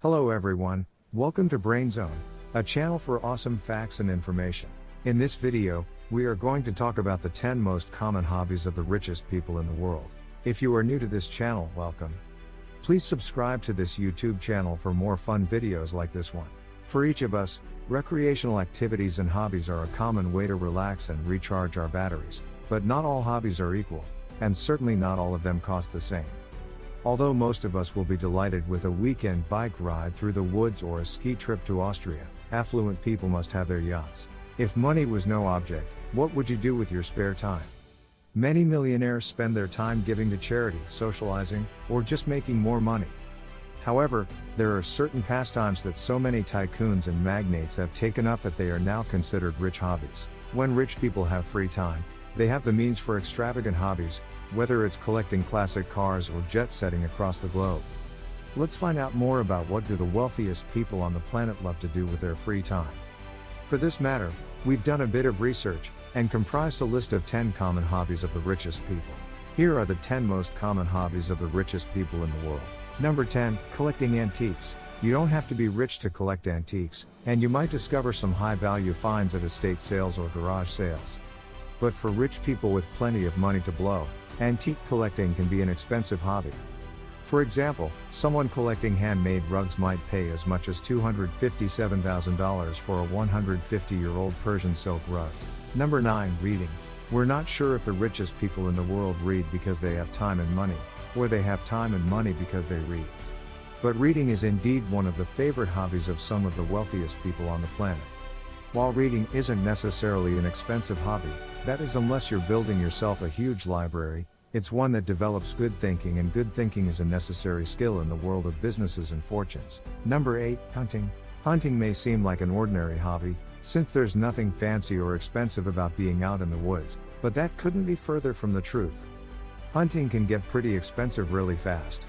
Hello everyone, welcome to Brainzone, a channel for awesome facts and information. In this video, we are going to talk about the 10 most common hobbies of the richest people in the world. If you are new to this channel, welcome. Please subscribe to this YouTube channel for more fun videos like this one. For each of us, recreational activities and hobbies are a common way to relax and recharge our batteries, but not all hobbies are equal, and certainly not all of them cost the same. Although most of us will be delighted with a weekend bike ride through the woods or a ski trip to Austria, affluent people must have their yachts. If money was no object, what would you do with your spare time? Many millionaires spend their time giving to charity, socializing, or just making more money. However, there are certain pastimes that so many tycoons and magnates have taken up that they are now considered rich hobbies. When rich people have free time, they have the means for extravagant hobbies, whether it's collecting classic cars or jet setting across the globe. Let's find out more about what do the wealthiest people on the planet love to do with their free time. For this matter, we've done a bit of research, and comprised a list of 10 common hobbies of the richest people. Here are the 10 most common hobbies of the richest people in the world. Number 10, collecting antiques. You don't have to be rich to collect antiques, and you might discover some high-value finds at estate sales or garage sales. But for rich people with plenty of money to blow, antique collecting can be an expensive hobby. For example, someone collecting handmade rugs might pay as much as $257,000 for a 150-year-old Persian silk rug. Number 9, reading. We're not sure if the richest people in the world read because they have time and money, or they have time and money because they read. But reading is indeed one of the favorite hobbies of some of the wealthiest people on the planet. While reading isn't necessarily an expensive hobby, that is unless you're building yourself a huge library, it's one that develops good thinking, and good thinking is a necessary skill in the world of businesses and fortunes. Number 8, hunting. Hunting may seem like an ordinary hobby, since there's nothing fancy or expensive about being out in the woods, but that couldn't be further from the truth. Hunting can get pretty expensive really fast.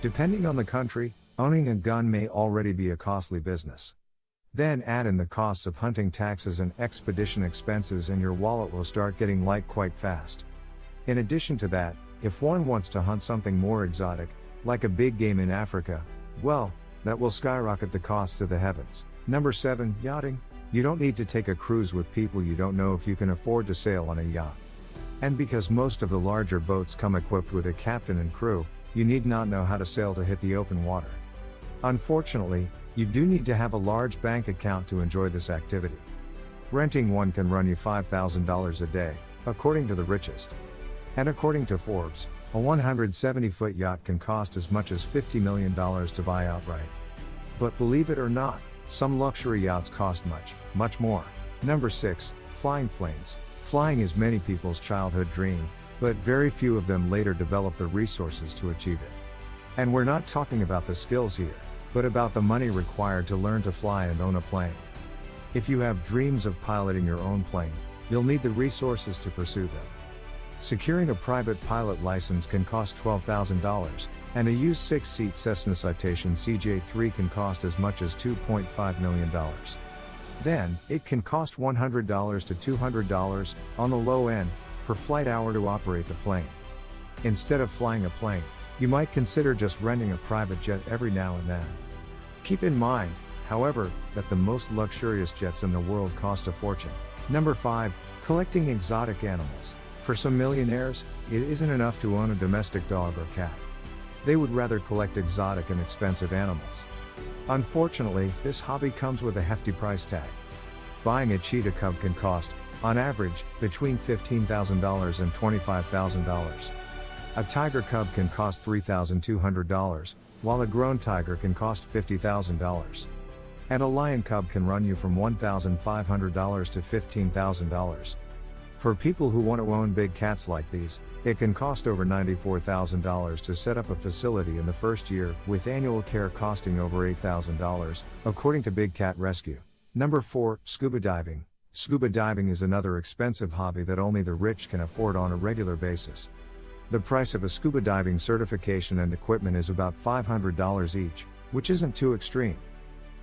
Depending on the country, owning a gun may already be a costly business. Then add in the costs of hunting, taxes and expedition expenses, and your wallet will start getting light quite fast. In addition to that, if one wants to hunt something more exotic, like a big game in Africa, well, that will skyrocket the cost to the heavens. Number 7, yachting. You don't need to take a cruise with people you don't know if you can afford to sail on a yacht. And because most of the larger boats come equipped with a captain and crew, you need not know how to sail to hit the open water. Unfortunately, you do need to have a large bank account to enjoy this activity. Renting one can run you $5,000 a day, according to the richest. And according to Forbes, a 170-foot yacht can cost as much as $50 million to buy outright. But believe it or not, some luxury yachts cost much more. Number 6, flying planes. Flying is many people's childhood dream, but very few of them later develop the resources to achieve it. And we're not talking about the skills here, but about the money required to learn to fly and own a plane. If you have dreams of piloting your own plane, you'll need the resources to pursue them. Securing a private pilot license can cost $12,000, and a used 6-seat Cessna Citation CJ3 can cost as much as $2.5 million. Then, it can cost $100 to $200, on the low end, per flight hour to operate the plane. Instead of flying a plane, you might consider just renting a private jet every now and then. Keep in mind, however, that the most luxurious jets in the world cost a fortune. Number 5, collecting exotic animals. For some millionaires, it isn't enough to own a domestic dog or cat. They would rather collect exotic and expensive animals. Unfortunately, this hobby comes with a hefty price tag. Buying a cheetah cub can cost, on average, between $15,000 and $25,000. A tiger cub can cost $3,200, while a grown tiger can cost $50,000. And a lion cub can run you from $1,500 to $15,000. For people who want to own big cats like these, it can cost over $94,000 to set up a facility in the first year, with annual care costing over $8,000, according to Big Cat Rescue. Number 4, scuba diving. Scuba diving is another expensive hobby that only the rich can afford on a regular basis. The price of a scuba diving certification and equipment is about $500 each, which isn't too extreme.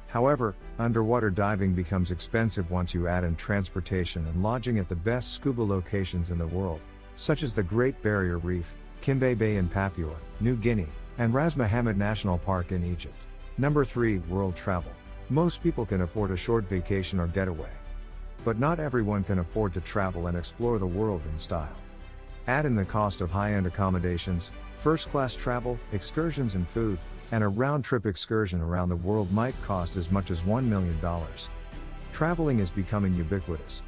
However, underwater diving becomes expensive once you add in transportation and lodging at the best scuba locations in the world, such as the Great Barrier Reef, Kimbe Bay in Papua New Guinea, and Ras Mohammed National Park in Egypt. Number 3. World travel. Most people can afford a short vacation or getaway. But not everyone can afford to travel and explore the world in style. Add in the cost of high-end accommodations, first-class travel, excursions and food, and a round-trip excursion around the world might cost as much as $1 million. Traveling is becoming ubiquitous.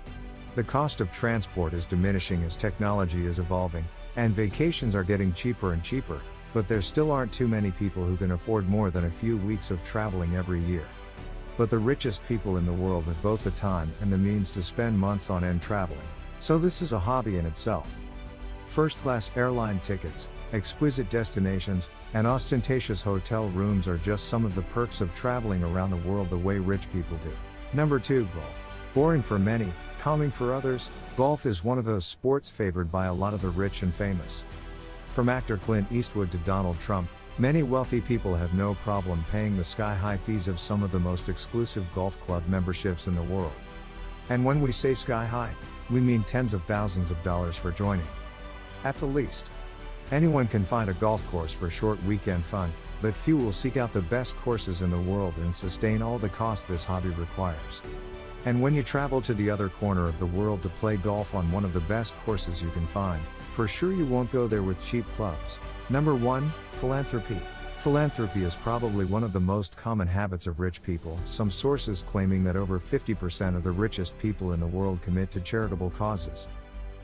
The cost of transport is diminishing as technology is evolving, and vacations are getting cheaper and cheaper, but there still aren't too many people who can afford more than a few weeks of traveling every year. But the richest people in the world have both the time and the means to spend months on end traveling, so this is a hobby in itself. First-class airline tickets, exquisite destinations, and ostentatious hotel rooms are just some of the perks of traveling around the world the way rich people do. Number 2. Golf. Boring for many, calming for others, golf is one of those sports favored by a lot of the rich and famous. From actor Clint Eastwood to Donald Trump, many wealthy people have no problem paying the sky-high fees of some of the most exclusive golf club memberships in the world. And when we say sky-high, we mean tens of thousands of dollars for joining. At the least. Anyone can find a golf course for short weekend fun, but few will seek out the best courses in the world and sustain all the costs this hobby requires. And when you travel to the other corner of the world to play golf on one of the best courses you can find, for sure you won't go there with cheap clubs. Number 1. Philanthropy. Philanthropy is probably one of the most common habits of rich people, some sources claiming that over 50% of the richest people in the world commit to charitable causes.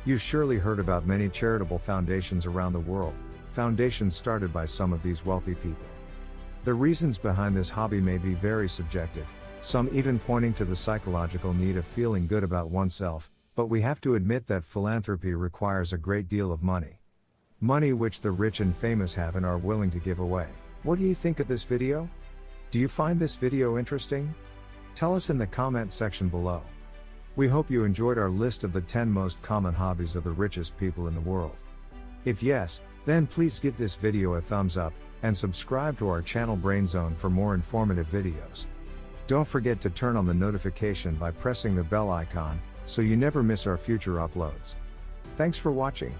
You've surely heard about many charitable foundations around the world, foundations started by some of these wealthy people. The reasons behind this hobby may be very subjective, some even pointing to the psychological need of feeling good about oneself, but we have to admit that philanthropy requires a great deal of money. Money which the rich and famous have and are willing to give away. What do you think of this video? Do you find this video interesting? Tell us in the comment section below. We hope you enjoyed our list of the 10 most common hobbies of the richest people in the world. If yes, then please give this video a thumbs up, and subscribe to our channel Brainzone for more informative videos. Don't forget to turn on the notification by pressing the bell icon, so you never miss our future uploads. Thanks for watching.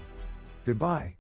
Goodbye.